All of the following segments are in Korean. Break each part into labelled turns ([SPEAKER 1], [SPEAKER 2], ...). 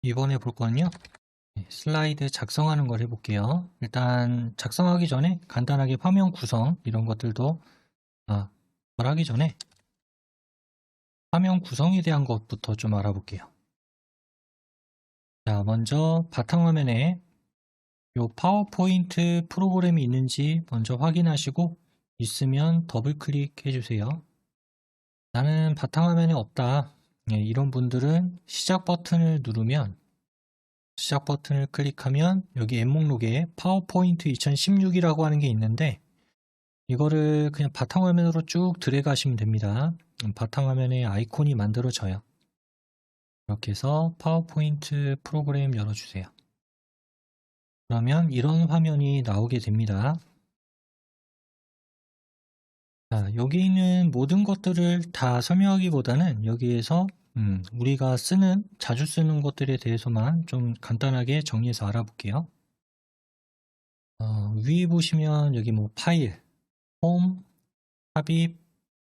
[SPEAKER 1] 이번에 볼 거는요. 슬라이드 작성하는 걸 해볼게요. 일단 작성하기 전에 간단하게 화면 구성 이런 것들도 뭘 하기 전에 화면 구성에 대한 것부터 좀 알아볼게요. 자, 먼저 바탕화면에 요 파워포인트 프로그램이 있는지 먼저 확인하시고 있으면 더블 클릭해 주세요. 나는 바탕화면에 없다. 이런 분들은 시작 버튼을 누르면 시작 버튼을 클릭하면 여기 앱 목록에 파워포인트 2016이라고 하는 게 있는데 이거를 그냥 바탕화면으로 쭉 드래그 하시면 됩니다. 바탕화면에 아이콘이 만들어져요. 이렇게 해서 파워포인트 프로그램 열어주세요. 그러면 이런 화면이 나오게 됩니다. 자, 여기 있는 모든 것들을 다 설명하기보다는 여기에서 우리가 자주 쓰는 것들에 대해서만 좀 간단하게 정리해서 알아볼게요. 위에 보시면 여기 뭐 파일, 홈, 삽입,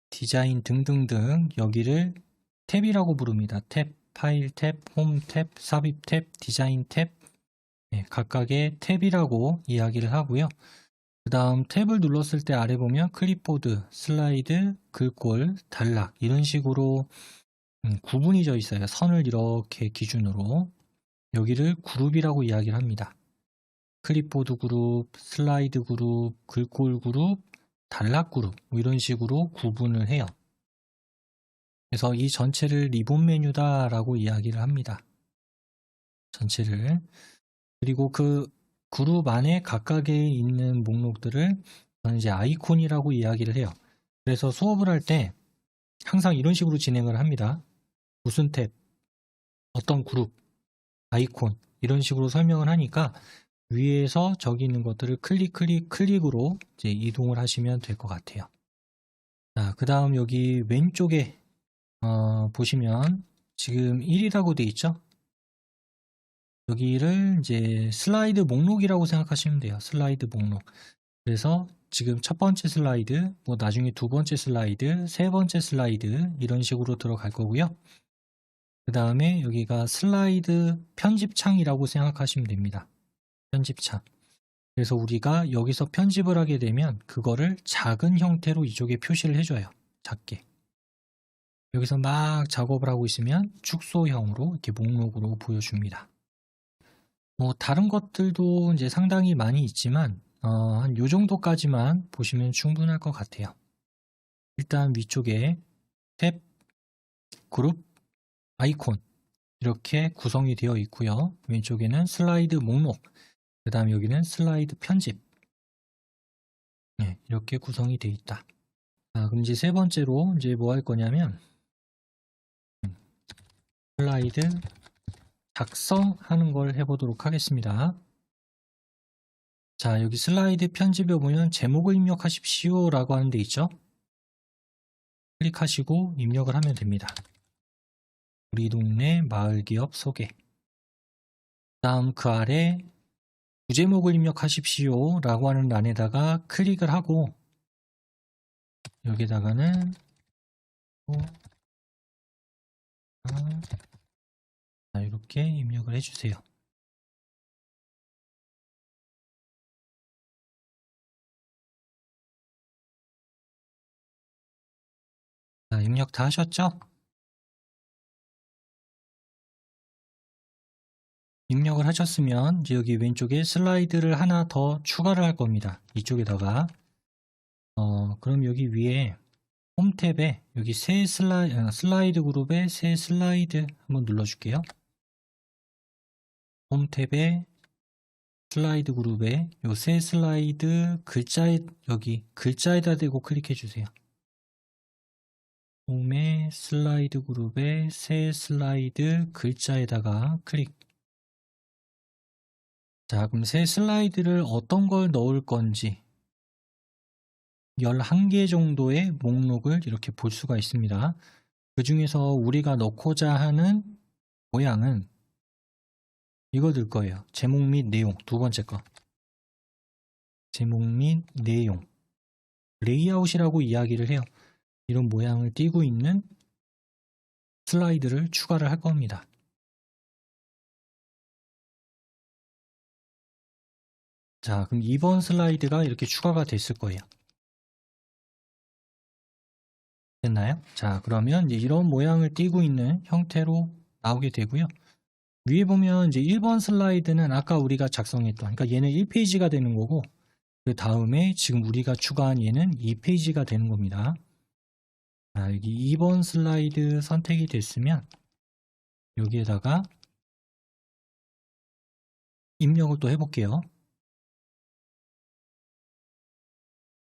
[SPEAKER 1] 디자인 등등등 여기를 탭이라고 부릅니다. 탭, 파일 탭, 홈 탭, 삽입 탭, 디자인 탭 각각의 탭이라고 이야기를 하고요. 그 다음 탭을 눌렀을 때 아래 보면 클립보드, 슬라이드, 글꼴, 단락 이런 식으로 구분이 져 있어요. 선을 이렇게 기준으로 여기를 그룹이라고 이야기를 합니다. 클립보드 그룹, 슬라이드 그룹, 글꼴 그룹, 단락 그룹 뭐 이런 식으로 구분을 해요. 그래서 이 전체를 리본 메뉴다 라고 이야기를 합니다. 전체를. 그리고 그 그룹 안에 각각에 있는 목록들을 저는 이제 아이콘이라고 이야기를 해요. 그래서 수업을 할 때 항상 이런 식으로 진행을 합니다. 무슨 탭, 어떤 그룹, 아이콘 이런 식으로 설명을 하니까 위에서 저기 있는 것들을 클릭으로 이제 이동을 하시면 될 것 같아요. 자, 그 다음 여기 왼쪽에 보시면 지금 1이라고 돼 있죠? 여기를 이제 슬라이드 목록이라고 생각하시면 돼요. 슬라이드 목록. 그래서 지금 첫 번째 슬라이드, 뭐 나중에 두 번째 슬라이드, 세 번째 슬라이드 이런 식으로 들어갈 거고요. 그 다음에 여기가 슬라이드 편집창이라고 생각하시면 됩니다. 편집창. 그래서 우리가 여기서 편집을 하게 되면 그거를 작은 형태로 이쪽에 표시를 해줘요. 작게. 여기서 막 작업을 하고 있으면 축소형으로 이렇게 목록으로 보여줍니다. 뭐 다른 것들도 이제 상당히 많이 있지만 한 요 정도까지만 보시면 충분할 것 같아요. 일단 위쪽에 탭, 그룹, 아이콘 이렇게 구성이 되어 있고요. 왼쪽에는 슬라이드 목록, 그 다음 여기는 슬라이드 편집 이렇게 구성이 되어 있다. 그럼 이제 세 번째로 이제 뭐 할 거냐면 슬라이드 작성하는 걸 해보도록 하겠습니다. 자, 여기 슬라이드 편집에 보면 제목을 입력하십시오 라고 하는 데 있죠. 클릭하시고 입력을 하면 됩니다. 우리 동네 마을기업 소개. 다음 그 아래 부제목을 입력하십시오 라고 하는 란에다가 클릭을 하고 여기다가는 이렇게 입력을 해주세요. 자, 입력 다 하셨죠? 입력을 하셨으면 이제 여기 왼쪽에 슬라이드를 하나 더 추가를 할 겁니다. 이쪽에다가 그럼 여기 위에 홈 탭에 여기 새 슬라이드 그룹에 새 슬라이드 한번 눌러줄게요. 홈 탭에 슬라이드 그룹에 요 새 슬라이드 글자에 여기 글자에다 대고 클릭해 주세요. 홈의 슬라이드 그룹에 새 슬라이드 글자에다가 클릭. 자, 그럼 새 슬라이드를 어떤 걸 넣을 건지 11개 정도의 목록을 이렇게 볼 수가 있습니다. 그 중에서 우리가 넣고자 하는 모양은 이거 들 거예요. 제목 및 내용, 두 번째 거. 제목 및 내용. 레이아웃이라고 이야기를 해요. 이런 모양을 띄고 있는 슬라이드를 추가를 할 겁니다. 자, 그럼 2번 슬라이드가 이렇게 추가가 됐을 거예요. 됐나요? 자, 그러면 이제 이런 모양을 띠고 있는 형태로 나오게 되고요. 위에 보면 이제 1번 슬라이드는 아까 우리가 작성했던, 그러니까 얘는 1페이지가 되는 거고, 그 다음에 지금 우리가 추가한 얘는 2페이지가 되는 겁니다. 자, 여기 2번 슬라이드 선택이 됐으면 여기에다가 입력을 또 해볼게요.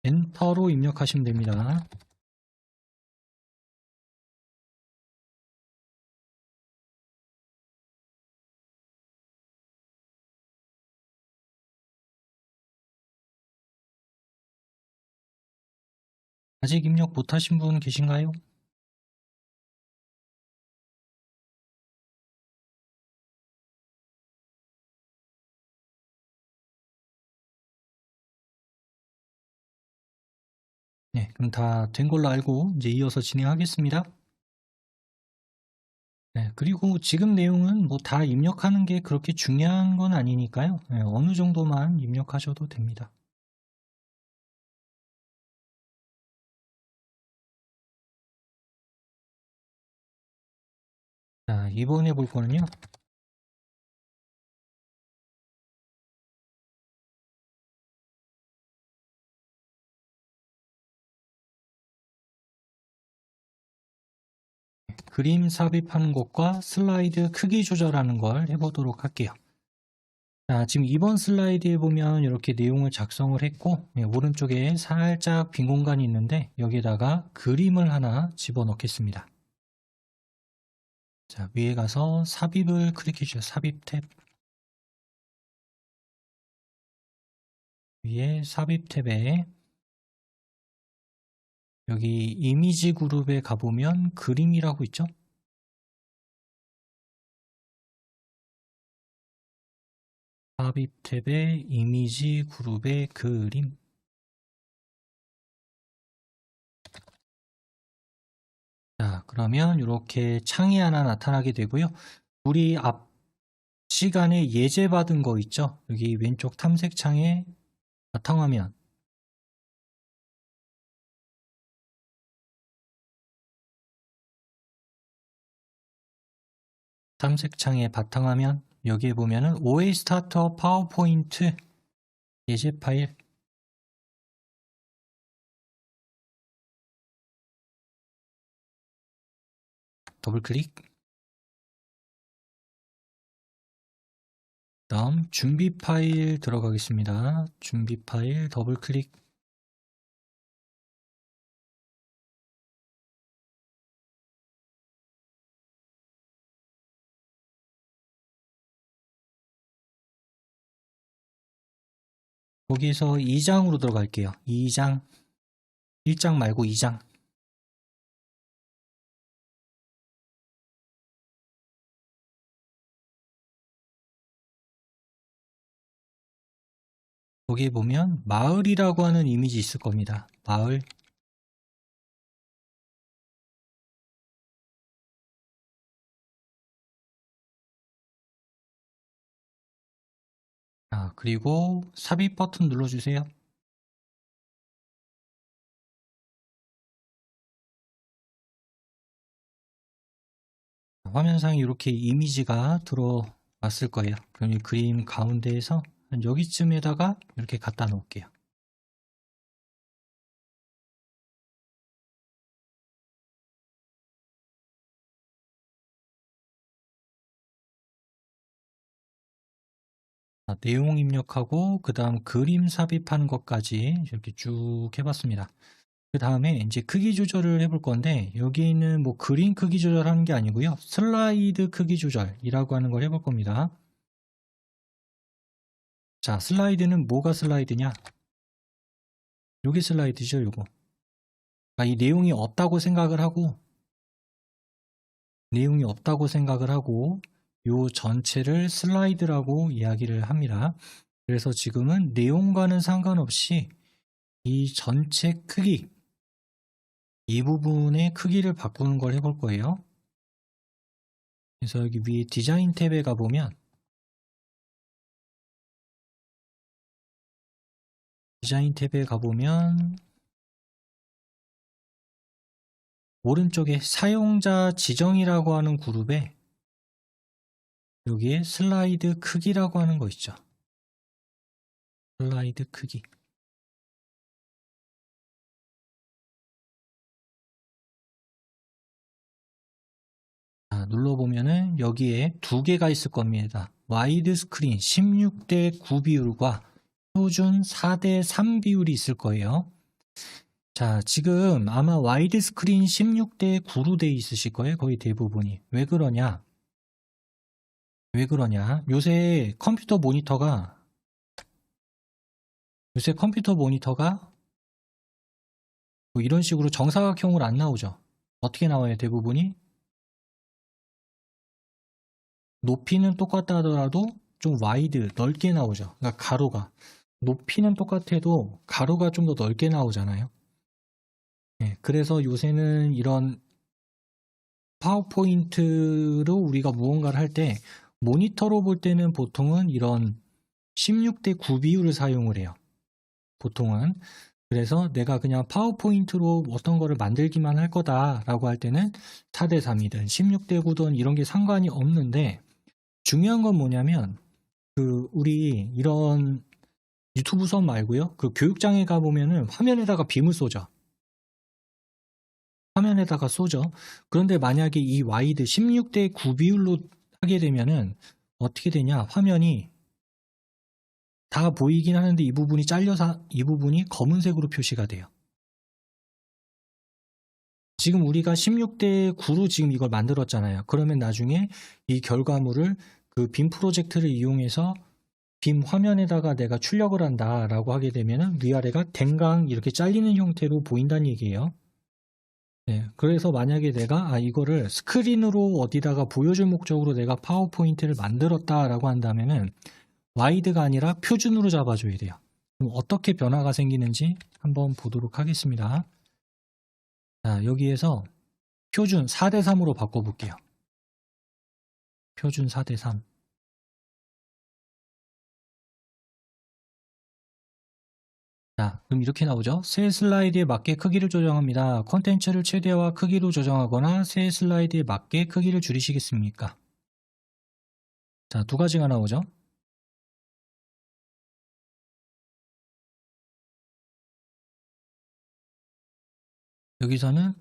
[SPEAKER 1] 엔터로 입력하시면 됩니다. 아직 입력 못하신 분 계신가요? 네, 그럼 다 된 걸로 알고 이제 이어서 진행하겠습니다. 네, 그리고 지금 내용은 뭐 다 입력하는 게 그렇게 중요한 건 아니니까요. 네, 어느 정도만 입력하셔도 됩니다. 자, 이번에 볼 거는요. 그림 삽입하는 것과 슬라이드 크기 조절하는 걸 해보도록 할게요. 자, 지금 이번 슬라이드에 보면 이렇게 내용을 작성을 했고, 오른쪽에 살짝 빈 공간이 있는데 여기에다가 그림을 하나 집어넣겠습니다. 자, 위에 가서 삽입을 클릭해 주세요. 삽입 탭. 위에 삽입 탭에 여기 이미지 그룹에 가보면 그림이라고 있죠? 삽입 탭에 이미지 그룹의 그림. 자, 그러면 이렇게 창이 하나 나타나게 되고요. 우리 앞 시간에 예제 받은 거 있죠? 여기 왼쪽 탐색창에 바탕화면. 탐색창에 바탕화면. 여기에 보면은 OA 스타터 파워포인트 예제 파일. 더블 클릭. 다음 준비 파일 들어가겠습니다. 준비 파일 더블 클릭. 거기서 2장으로 들어갈게요. 2장. 1장 말고 2장. 거기에 보면 마을이라고 하는 이미지 있을 겁니다. 마을. 자, 그리고 삽입 버튼 눌러주세요. 화면상에 이렇게 이미지가 들어왔을 거예요. 그럼 이 그림 가운데에서 한 여기쯤에다가 이렇게 갖다 놓을게요. 자, 내용 입력하고 그 다음 그림 삽입하는 것까지 이렇게 쭉 해봤습니다. 그 다음에 이제 크기 조절을 해볼 건데 여기는 뭐 그림 크기 조절하는 게 아니고요. 슬라이드 크기 조절이라고 하는 걸 해볼 겁니다. 자, 슬라이드는 뭐가 슬라이드냐? 여기 슬라이드죠, 요거. 그러니까 이 내용이 없다고 생각을 하고 요 전체를 슬라이드라고 이야기를 합니다. 그래서 지금은 내용과는 상관없이 이 전체 크기, 이 부분의 크기를 바꾸는 걸 해볼 거예요. 그래서 여기 위에 디자인 탭에 가보면 디자인 탭에 가보면 오른쪽에 사용자 지정이라고 하는 그룹에 여기에 슬라이드 크기라고 하는 거 있죠. 슬라이드 크기. 자, 눌러보면은 여기에 두 개가 있을 겁니다. 와이드 스크린 16:9 비율과 표준 4:3 비율이 있을 거예요. 자, 지금 아마 와이드 스크린 16:9로 돼 있으실 거예요. 거의 대부분이. 왜 그러냐? 요새 컴퓨터 모니터가 뭐 이런 식으로 정사각형으로 안 나오죠. 어떻게 나와요? 대부분이 높이는 똑같다 하더라도 좀 와이드 넓게 나오죠. 그러니까 가로가 높이는 똑같아도 가로가 좀 더 넓게 나오잖아요. 네, 그래서 요새는 이런 파워포인트로 우리가 무언가를 할 때 모니터로 볼 때는 보통은 이런 16:9 비율을 사용을 해요. 보통은. 그래서 내가 그냥 파워포인트로 어떤 거를 만들기만 할 거다라고 할 때는 4:3이든 16:9든 이런 게 상관이 없는데, 중요한 건 뭐냐면 우리 이런 유튜브 수업 말고요. 교육장에 가보면은 화면에다가 빔을 쏘죠. 그런데 만약에 이 와이드 16:9 비율로 하게 되면은 어떻게 되냐? 화면이 다 보이긴 하는데 이 부분이 잘려서 이 부분이 검은색으로 표시가 돼요. 지금 우리가 16:9로 지금 이걸 만들었잖아요. 그러면 나중에 이 결과물을 빔 프로젝트를 이용해서 빔 화면에다가 내가 출력을 한다라고 하게 되면은 위아래가 댕강 이렇게 잘리는 형태로 보인다는 얘기예요. 네, 그래서 만약에 내가 이거를 스크린으로 어디다가 보여줄 목적으로 내가 파워포인트를 만들었다라고 한다면은 와이드가 아니라 표준으로 잡아줘야 돼요. 그럼 어떻게 변화가 생기는지 한번 보도록 하겠습니다. 자, 여기에서 표준 4:3으로 바꿔볼게요. 표준 4:3. 자, 그럼 이렇게 나오죠. 새 슬라이드에 맞게 크기를 조정합니다. 콘텐츠를 최대화 크기로 조정하거나 새 슬라이드에 맞게 크기를 줄이시겠습니까? 자, 두 가지가 나오죠. 여기서는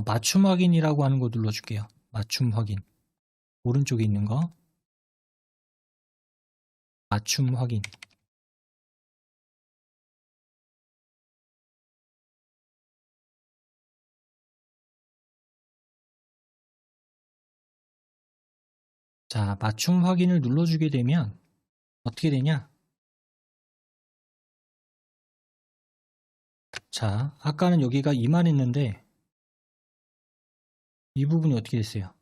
[SPEAKER 1] 맞춤 확인이라고 하는 거 눌러줄게요. 맞춤 확인. 오른쪽에 있는 거. 맞춤 확인. 자, 맞춤 확인을 눌러주게 되면 어떻게 되냐? 자, 아까는 여기가 이만했는데 이 부분이 어떻게 됐어요?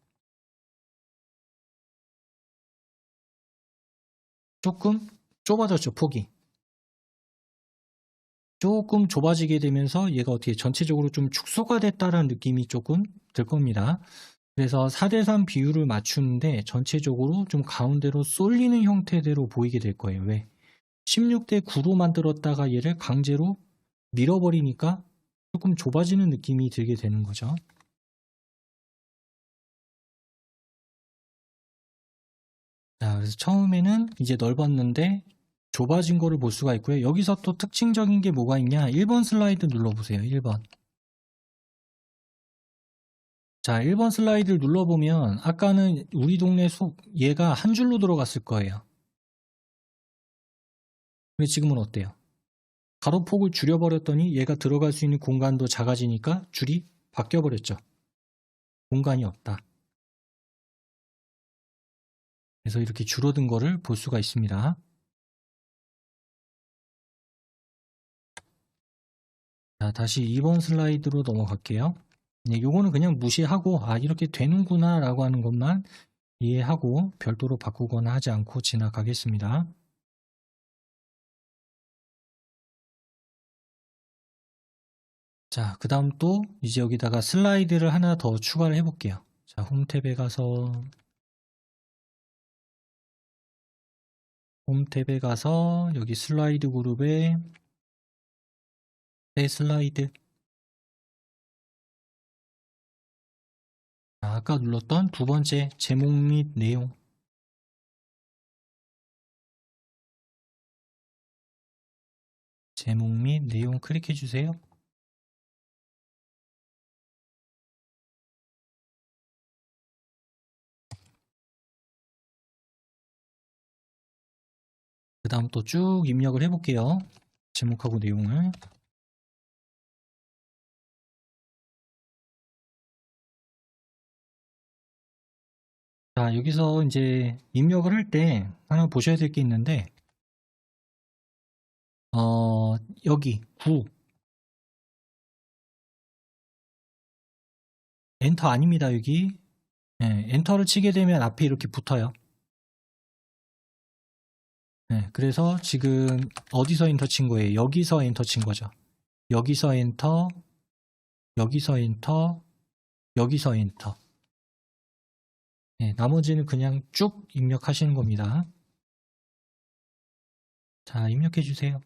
[SPEAKER 1] 조금 좁아졌죠, 폭이. 조금 좁아지게 되면서 얘가 어떻게 전체적으로 좀 축소가 됐다라는 느낌이 조금 들 겁니다. 그래서 4:3 비율을 맞추는데 전체적으로 좀 가운데로 쏠리는 형태대로 보이게 될 거예요. 왜? 16:9로 만들었다가 얘를 강제로 밀어버리니까 조금 좁아지는 느낌이 들게 되는 거죠. 자, 그래서 처음에는 이제 넓었는데 좁아진 거를 볼 수가 있고요. 여기서 또 특징적인 게 뭐가 있냐? 1번 슬라이드 눌러보세요. 1번. 자, 1번 슬라이드를 눌러보면 아까는 우리 동네 얘가 한 줄로 들어갔을 거예요. 근데 지금은 어때요? 가로폭을 줄여버렸더니 얘가 들어갈 수 있는 공간도 작아지니까 줄이 바뀌어버렸죠. 공간이 없다. 그래서 이렇게 줄어든 거를 볼 수가 있습니다. 자, 다시 2번 슬라이드로 넘어갈게요. 네, 요거는 그냥 무시하고 이렇게 되는구나 라고 하는 것만 이해하고 별도로 바꾸거나 하지 않고 지나가겠습니다. 자, 그 다음 또 이제 여기다가 슬라이드를 하나 더 추가를 해볼게요. 자, 홈 탭에 가서 홈 탭에 가서 여기 슬라이드 그룹에 새 슬라이드. 아까 눌렀던 두 번째 제목 및 내용. 제목 및 내용 클릭해 주세요. 그 다음 또 쭉 입력을 해볼게요. 제목하고 내용을. 자, 여기서 이제 입력을 할 때 하나 보셔야 될 게 있는데, 여기 9 엔터 아닙니다. 여기 엔터를 치게 되면 앞에 이렇게 붙어요. 그래서 지금 어디서 엔터 친 거예요? 여기서 엔터 친 거죠. 여기서 엔터, 여기서 엔터, 여기서 엔터. 나머지는 그냥 쭉 입력하시는 겁니다. 자, 입력해 주세요.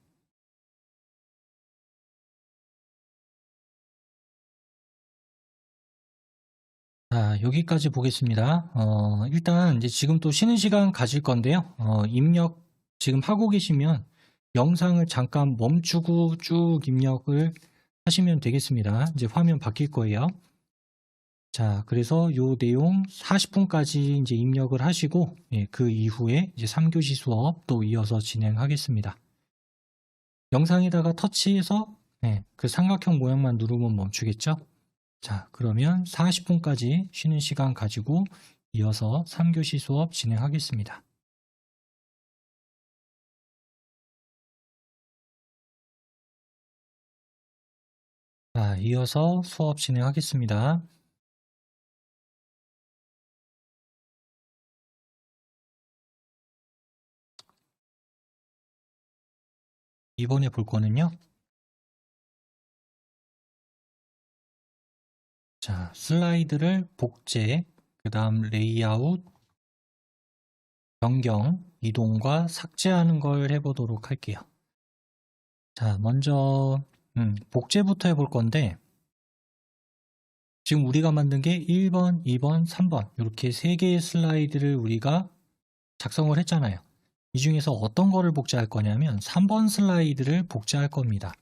[SPEAKER 1] 자, 여기까지 보겠습니다. 일단 이제 지금 또 쉬는 시간 가질 건데요. 입력 지금 하고 계시면 영상을 잠깐 멈추고 쭉 입력을 하시면 되겠습니다. 이제 화면 바뀔 거예요. 자, 그래서 요 내용 40분까지 이제 입력을 하시고, 그 이후에 이제 3교시 수업 또 이어서 진행하겠습니다. 영상에다가 터치해서 그 삼각형 모양만 누르면 멈추겠죠? 자, 그러면 40분까지 쉬는 시간 가지고 이어서 3교시 수업 진행하겠습니다. 자, 이어서 수업 진행하겠습니다. 이번에 볼 거는요. 자, 슬라이드를 복제, 그 다음 레이아웃, 변경, 이동과 삭제하는 걸 해보도록 할게요. 자, 먼저 복제부터 해볼 건데, 지금 우리가 만든 게 1번, 2번, 3번 이렇게 3개의 슬라이드를 우리가 작성을 했잖아요. 이 중에서 어떤 거를 복제할 거냐면 3번 슬라이드를 복제할 겁니다.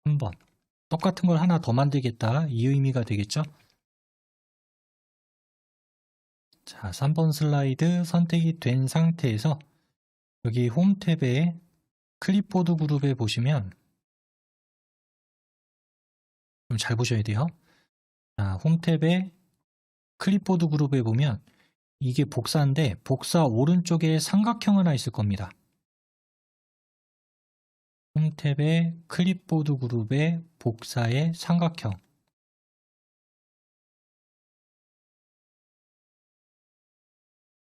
[SPEAKER 1] 3번. 똑같은 걸 하나 더 만들겠다, 이 의미가 되겠죠? 자, 3번 슬라이드 선택이 된 상태에서 여기 홈 탭에 클립보드 그룹에 보시면 좀 잘 보셔야 돼요. 자, 홈 탭에 클립보드 그룹에 보면 이게 복사인데 복사 오른쪽에 삼각형 하나 있을 겁니다. 홈 탭에 클립보드 그룹에 복사의 삼각형.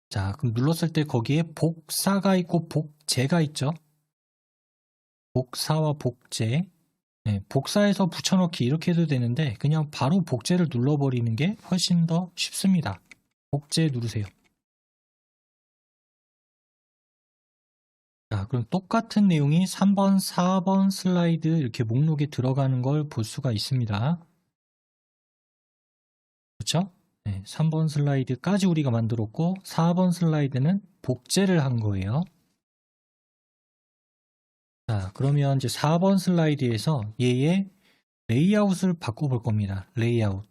[SPEAKER 1] 자, 그럼 눌렀을 때 거기에 복사가 있고 복제가 있죠. 복사와 복제. 복사해서 붙여넣기 이렇게 해도 되는데 그냥 바로 복제를 눌러버리는 게 훨씬 더 쉽습니다. 복제 누르세요. 자, 그럼 똑같은 내용이 3번, 4번 슬라이드 이렇게 목록에 들어가는 걸 볼 수가 있습니다. 그렇죠? 3번 슬라이드까지 우리가 만들었고 4번 슬라이드는 복제를 한 거예요. 자, 그러면 이제 4번 슬라이드에서 얘의 레이아웃을 바꿔볼 겁니다. 레이아웃.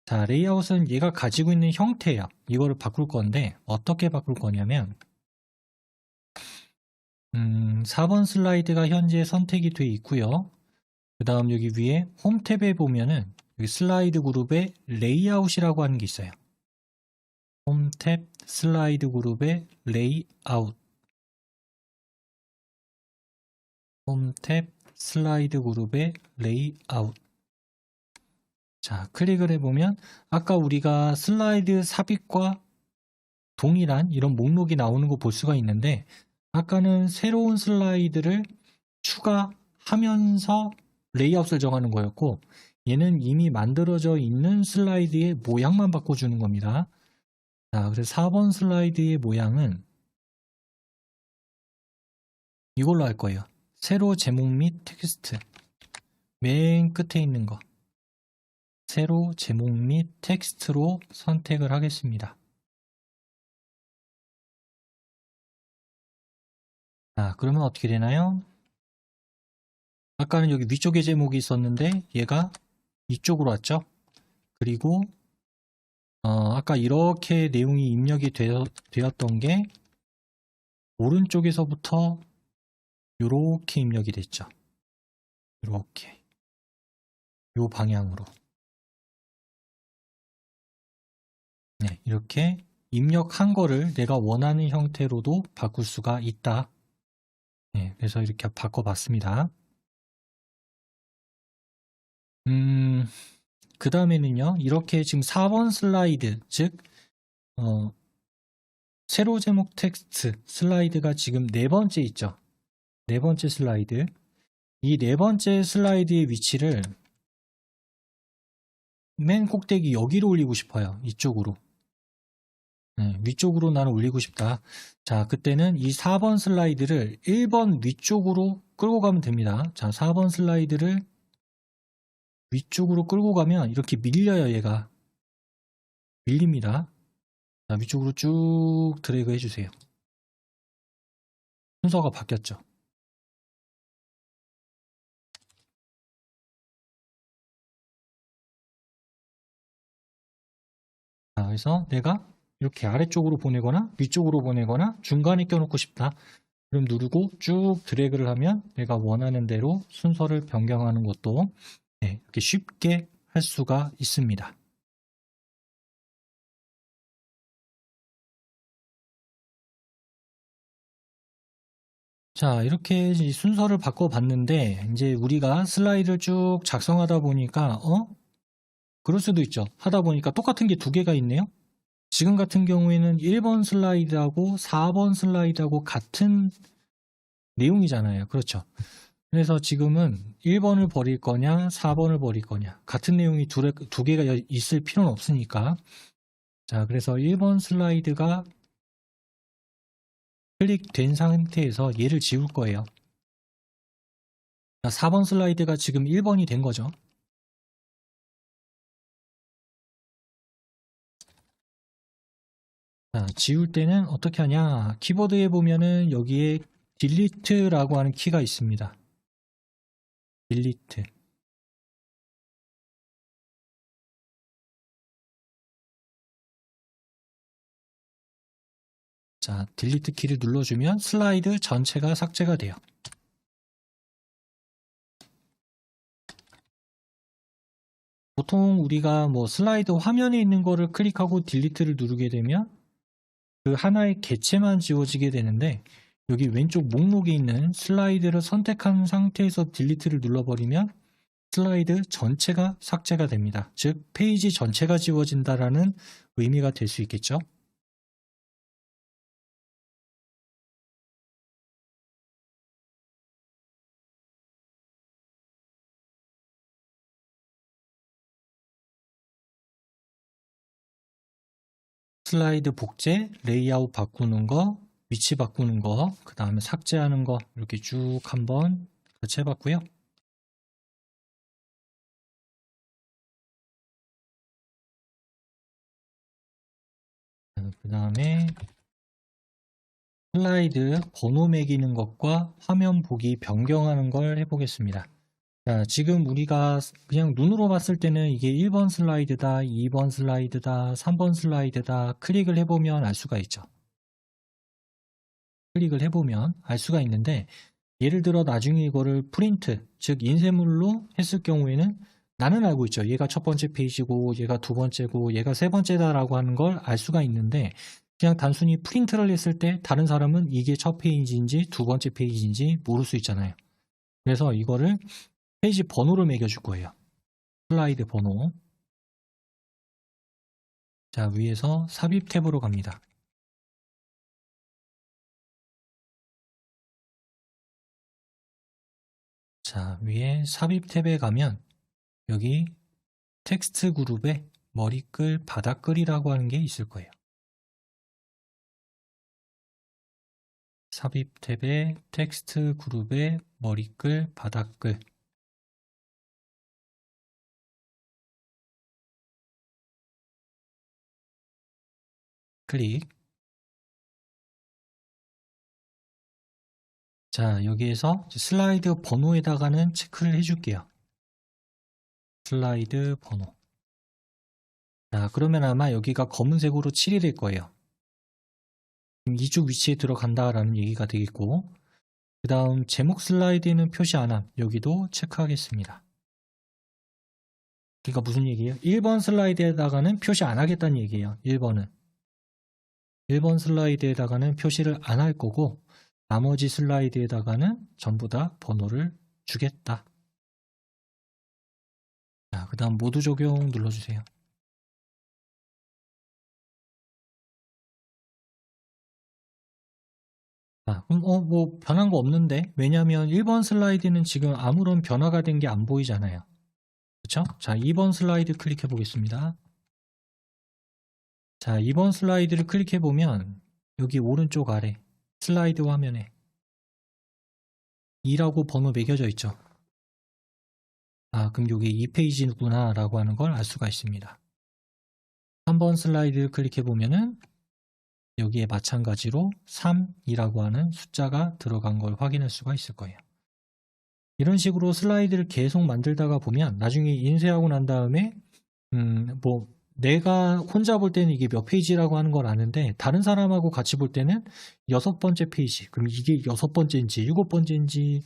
[SPEAKER 1] 자, 레이아웃은 얘가 가지고 있는 형태예요. 이거를 바꿀 건데 어떻게 바꿀 거냐면 4번 슬라이드가 현재 선택이 되어 있고요. 그 다음 여기 위에 홈 탭에 보면은 여기 슬라이드 그룹에 레이아웃이라고 하는 게 있어요. 홈 탭 슬라이드 그룹에 레이아웃. 홈 탭 슬라이드 그룹의 레이아웃. 자, 클릭을 해보면 아까 우리가 슬라이드 삽입과 동일한 이런 목록이 나오는 거 볼 수가 있는데 아까는 새로운 슬라이드를 추가하면서 레이아웃을 정하는 거였고 얘는 이미 만들어져 있는 슬라이드의 모양만 바꿔주는 겁니다. 자, 그래서 4번 슬라이드의 모양은 이걸로 할 거예요. 세로 제목 및 텍스트. 맨 끝에 있는 거. 세로 제목 및 텍스트로 선택을 하겠습니다. 자, 그러면 어떻게 되나요? 아까는 여기 위쪽에 제목이 있었는데 얘가 이쪽으로 왔죠? 그리고 아까 이렇게 내용이 입력이 되었던 게 오른쪽에서부터 이렇게 입력이 됐죠. 이렇게 요 방향으로 네, 이렇게 입력한 거를 내가 원하는 형태로도 바꿀 수가 있다. 네, 그래서 이렇게 바꿔봤습니다. 그 다음에는요, 이렇게 지금 4번 슬라이드, 즉 세로 제목 텍스트 슬라이드가 지금 네 번째 있죠. 네 번째 슬라이드. 이 네 번째 슬라이드의 위치를 맨 꼭대기 여기로 올리고 싶어요. 이쪽으로. 네, 위쪽으로 나는 올리고 싶다. 자, 그때는 이 4번 슬라이드를 1번 위쪽으로 끌고 가면 됩니다. 자, 4번 슬라이드를 위쪽으로 끌고 가면 이렇게 밀려요, 얘가. 밀립니다. 자, 위쪽으로 쭉 드래그 해주세요. 순서가 바뀌었죠. 자, 그래서 내가 이렇게 아래쪽으로 보내거나 위쪽으로 보내거나 중간에 껴놓고 싶다. 그럼 누르고 쭉 드래그를 하면 내가 원하는 대로 순서를 변경하는 것도 네, 이렇게 쉽게 할 수가 있습니다. 자, 이렇게 순서를 바꿔봤는데 이제 우리가 슬라이드를 쭉 작성하다 보니까 그럴 수도 있죠. 하다 보니까 똑같은 게 두 개가 있네요. 지금 같은 경우에는 1번 슬라이드하고 4번 슬라이드하고 같은 내용이잖아요. 그렇죠. 그래서 지금은 1번을 버릴 거냐 4번을 버릴 거냐 같은 내용이 두 개가 있을 필요는 없으니까 자, 그래서 1번 슬라이드가 클릭된 상태에서 얘를 지울 거예요. 자, 4번 슬라이드가 지금 1번이 된 거죠. 자, 지울 때는 어떻게 하냐? 키보드에 보면은 여기에 딜리트라고 하는 키가 있습니다. 딜리트. 자, 딜리트 키를 눌러주면 슬라이드 전체가 삭제가 돼요. 보통 우리가 뭐 슬라이드 화면에 있는 거를 클릭하고 딜리트를 누르게 되면 그 하나의 객체만 지워지게 되는데 여기 왼쪽 목록에 있는 슬라이드를 선택한 상태에서 딜리트를 눌러버리면 슬라이드 전체가 삭제가 됩니다. 즉 페이지 전체가 지워진다라는 의미가 될 수 있겠죠. 슬라이드 복제, 레이아웃 바꾸는 거, 위치 바꾸는 거, 그 다음에 삭제하는 거 이렇게 쭉 한번 같이 해봤고요. 그 다음에 슬라이드 번호 매기는 것과 화면 보기 변경하는 걸 해보겠습니다. 자, 지금 우리가 그냥 눈으로 봤을 때는 이게 1번 슬라이드다, 2번 슬라이드다, 3번 슬라이드다 클릭을 해보면 알 수가 있죠. 클릭을 해보면 알 수가 있는데 예를 들어 나중에 이거를 프린트, 즉 인쇄물로 했을 경우에는 나는 알고 있죠. 얘가 첫 번째 페이지고 얘가 두 번째고 얘가 세 번째다라고 하는 걸 알 수가 있는데 그냥 단순히 프린트를 했을 때 다른 사람은 이게 첫 페이지인지 두 번째 페이지인지 모를 수 있잖아요. 그래서 이거를 페이지 번호를 매겨줄 거예요. 슬라이드 번호. 자, 위에서 삽입 탭으로 갑니다. 자, 위에 삽입 탭에 가면 여기 텍스트 그룹에 머리글, 바닥, 글이라고 하는 게 있을 거예요. 삽입 탭에 텍스트 그룹의 머리글, 바닥글. 클릭. 자, 여기에서 슬라이드 번호에다가는 체크를 해줄게요. 슬라이드 번호. 자, 그러면 아마 여기가 검은색으로 칠이 될 거예요. 이쪽 위치에 들어간다라는 얘기가 되겠고, 그 다음 제목 슬라이드에는 표시 안 함. 여기도 체크하겠습니다. 그러니까 무슨 얘기예요? 1번 슬라이드에다가는 표시 안 하겠다는 얘기예요. 1번은. 1번 슬라이드에다가는 표시를 안 할 거고, 나머지 슬라이드에다가는 전부 다 번호를 주겠다. 자, 그 다음 모두 적용 눌러주세요. 자, 그럼 뭐 변한 거 없는데? 왜냐면 1번 슬라이드는 지금 아무런 변화가 된 게 안 보이잖아요. 그쵸? 자, 2번 슬라이드 클릭해 보겠습니다. 자, 2번 슬라이드를 클릭해 보면 여기 오른쪽 아래 슬라이드 화면에 2라고 번호 매겨져 있죠. 아, 그럼 여기 2페이지구나 라고 하는 걸 알 수가 있습니다. 3번 슬라이드를 클릭해 보면은 여기에 마찬가지로 3이라고 하는 숫자가 들어간 걸 확인할 수가 있을 거예요. 이런 식으로 슬라이드를 계속 만들다가 보면 나중에 인쇄하고 난 다음에 뭐 내가 혼자 볼 때는 이게 몇 페이지라고 하는 걸 아는데 다른 사람하고 같이 볼 때는 6번째 페이지, 그럼 이게 6번째인지 7번째인지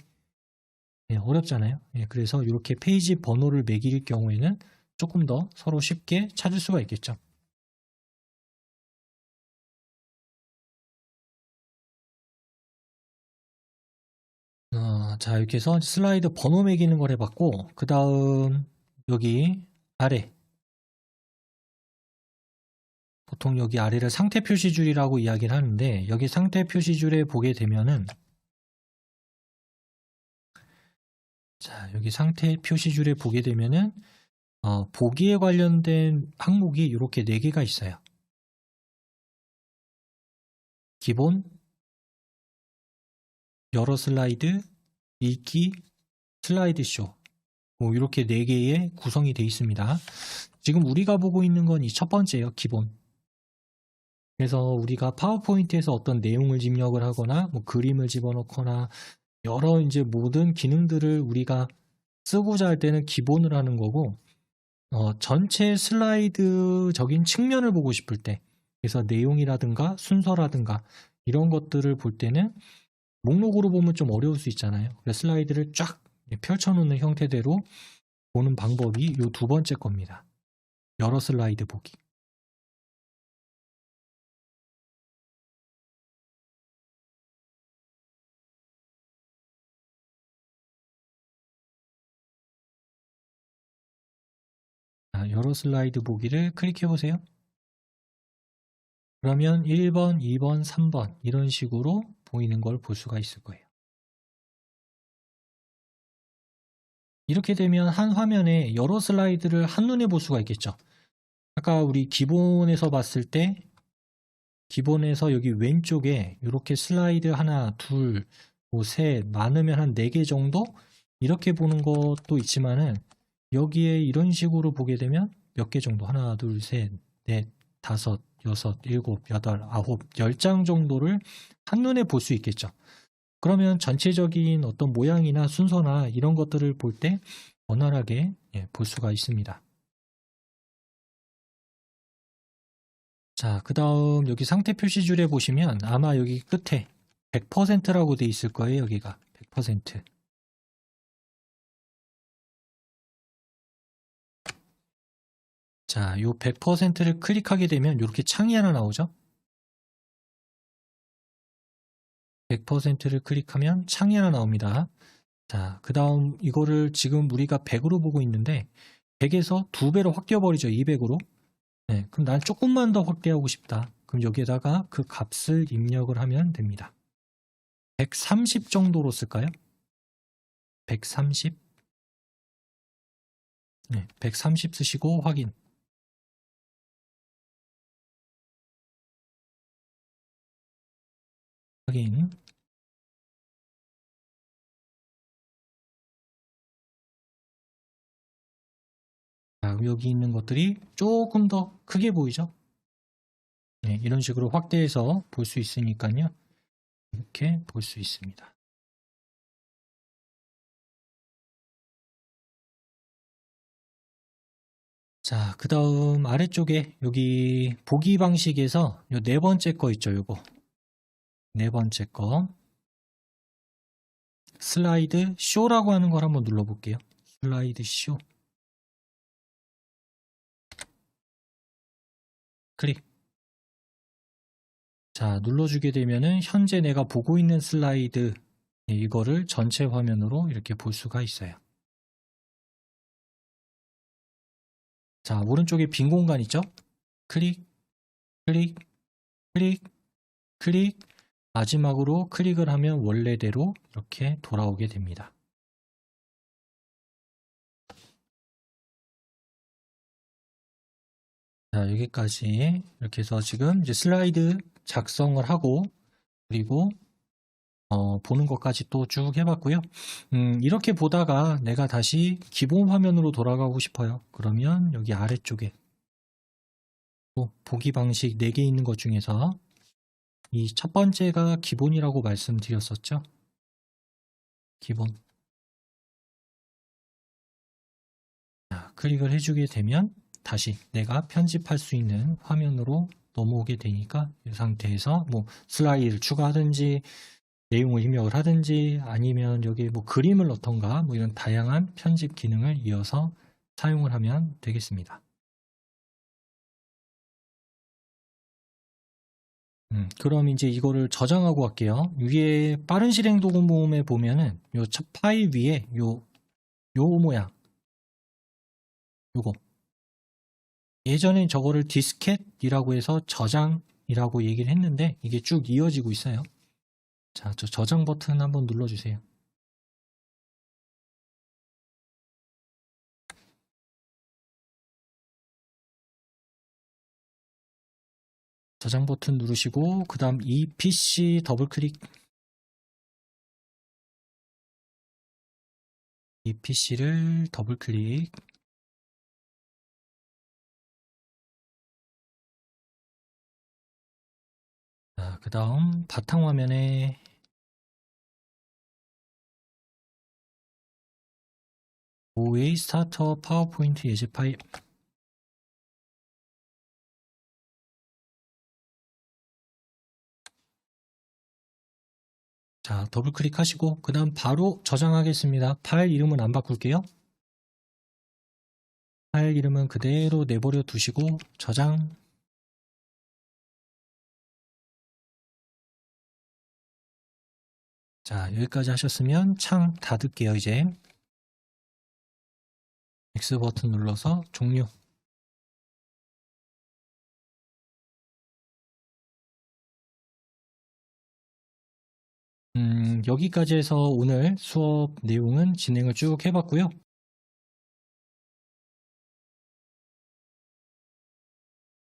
[SPEAKER 1] 어렵잖아요. 그래서 이렇게 페이지 번호를 매길 경우에는 조금 더 서로 쉽게 찾을 수가 있겠죠. 자, 이렇게 해서 슬라이드 번호 매기는 걸 해봤고, 그 다음 여기 아래, 보통 여기 아래를 상태 표시줄이라고 이야기를 하는데, 여기 상태 표시줄에 보게 되면은, 자, 여기 상태 표시줄에 보게 되면은 보기에 관련된 항목이 이렇게 4개가 있어요. 기본, 여러 슬라이드, 읽기, 슬라이드쇼, 뭐 이렇게 4개의 구성이 되어 있습니다. 지금 우리가 보고 있는 건 이 첫 번째예요. 기본. 그래서 우리가 파워포인트에서 어떤 내용을 입력을 하거나 뭐 그림을 집어넣거나 여러 이제 모든 기능들을 우리가 쓰고자 할 때는 기본을 하는 거고, 전체 슬라이드적인 측면을 보고 싶을 때, 그래서 내용이라든가 순서라든가 이런 것들을 볼 때는 목록으로 보면 좀 어려울 수 있잖아요. 그래서 슬라이드를 쫙 펼쳐놓는 형태대로 보는 방법이 이 2번째 겁니다. 여러 슬라이드 보기. 자, 여러 슬라이드 보기를 클릭해 보세요. 그러면 1번, 2번, 3번 이런 식으로 보이는 걸 볼 수가 있을 거예요. 이렇게 되면 한 화면에 여러 슬라이드를 한눈에 볼 수가 있겠죠. 아까 우리 기본에서 봤을 때 기본에서 여기 왼쪽에 이렇게 슬라이드 하나, 둘, 뭐 셋, 많으면 한 4개 정도 이렇게 보는 것도 있지만은 여기에 이런 식으로 보게 되면 몇 개 정도 하나, 둘, 셋, 넷, 다섯, 여섯, 일곱, 여덟, 아홉, 10장 정도를 한눈에 볼 수 있겠죠. 그러면 전체적인 어떤 모양이나 순서나 이런 것들을 볼 때 원활하게 볼 수가 있습니다. 자, 그 다음 여기 상태 표시줄에 보시면 아마 여기 끝에 100%라고 돼 있을 거예요. 여기가 100%. 자, 요 100%를 클릭하게 되면 이렇게 창이 하나 나오죠. 100%를 클릭하면 창이 하나 나옵니다. 자, 그 다음 이거를 지금 우리가 100으로 보고 있는데 100에서 2배로 확 뛰어버리죠. 200으로. 네, 그럼 난 조금만 더 확대하고 싶다. 그럼 여기에다가 그 값을 입력을 하면 됩니다. 130 정도로 쓸까요? 130. 네, 130 쓰시고 확인. 확인. 자, 여기 있는 것들이 조금 더 크게 보이죠? 네, 이런 식으로 확대해서 볼 수 있으니까요. 이렇게 볼 수 있습니다. 자, 그 다음 아래쪽에 여기 보기 방식에서 요 네 번째 거 있죠, 요거. 네 번째 거. 슬라이드 쇼라고 하는 걸 한번 눌러볼게요. 슬라이드 쇼. 클릭. 자, 눌러주게 되면은 현재 내가 보고 있는 슬라이드 이거를 전체 화면으로 이렇게 볼 수가 있어요. 자, 오른쪽에 빈 공간 있죠? 클릭, 클릭, 클릭, 클릭. 마지막으로 클릭을 하면 원래대로 이렇게 돌아오게 됩니다. 자, 여기까지 이렇게 해서 지금 이제 슬라이드 작성을 하고 그리고 보는 것까지 또 쭉 해봤고요. 이렇게 보다가 내가 다시 기본 화면으로 돌아가고 싶어요. 그러면 여기 아래쪽에 또 보기 방식 4개 있는 것 중에서 이 첫 번째가 기본이라고 말씀드렸었죠. 기본. 자, 클릭을 해주게 되면 다시 내가 편집할 수 있는 화면으로 넘어오게 되니까 이 상태에서 뭐 슬라이드를 추가하든지 내용을 입력을 하든지 아니면 여기 뭐 그림을 넣던가 뭐 이런 다양한 편집 기능을 이어서 사용을 하면 되겠습니다. 그럼 이제 이거를 저장하고 갈게요. 위에 빠른 실행 도구모음에 보면은 요 첫 파일 위에 요 모양 요거 예전에 저거를 디스켓이라고 해서 저장이라고 얘기를 했는데 이게 쭉 이어지고 있어요. 자, 저 저장 버튼 한번 눌러주세요. 저장 버튼 누르시고 그 다음 이 PC 더블 클릭. 이 PC를 더블 클릭. 자, 그 다음 바탕화면에 OA 스타터 파워포인트 예제 파일. 자, 더블 클릭하시고 그 다음 바로 저장하겠습니다. 파일 이름은 안 바꿀게요. 파일 이름은 그대로 내버려 두시고 저장. 자, 여기까지 하셨으면 창 닫을게요. 이제 X 버튼 눌러서 종료. 여기까지 해서 오늘 수업 내용은 진행을 쭉 해봤고요.